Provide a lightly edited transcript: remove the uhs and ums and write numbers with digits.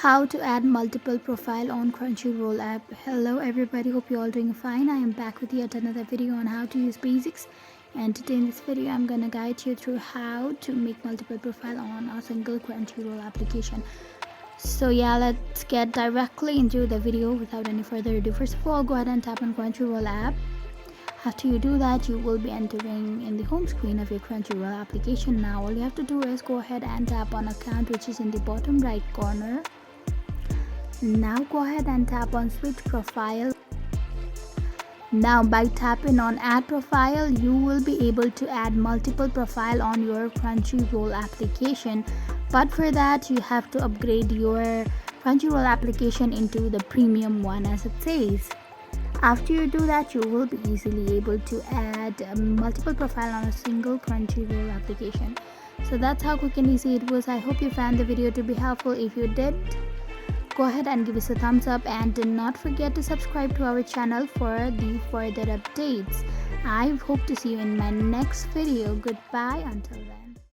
How to add multiple profile on CrunchyRoll app. Hello everybody, hope you all doing fine. I am back with yet another video on how to use basics, and today in this video I'm gonna guide you through how to make multiple profile on a single CrunchyRoll application. So yeah, let's get directly into the video without any further ado. First of all, go ahead and tap on CrunchyRoll app. After you do that, you will be entering in the home screen of your CrunchyRoll application. Now all you have to do is go ahead and tap on account, which is in the bottom right corner. Now go ahead and tap on switch profile. Now by tapping on add profile, you will be able to add multiple profile on your CrunchyRoll application, but for that you have to upgrade your CrunchyRoll application into the premium one, as it says. After you do that, you will be easily able to add multiple profile on a single CrunchyRoll application. So that's how quick and easy it was. I hope you found the video to be helpful. If you did, go ahead and give us a thumbs up, and do not forget to subscribe to our channel for the further updates. I hope to see you in my next video. Goodbye until then.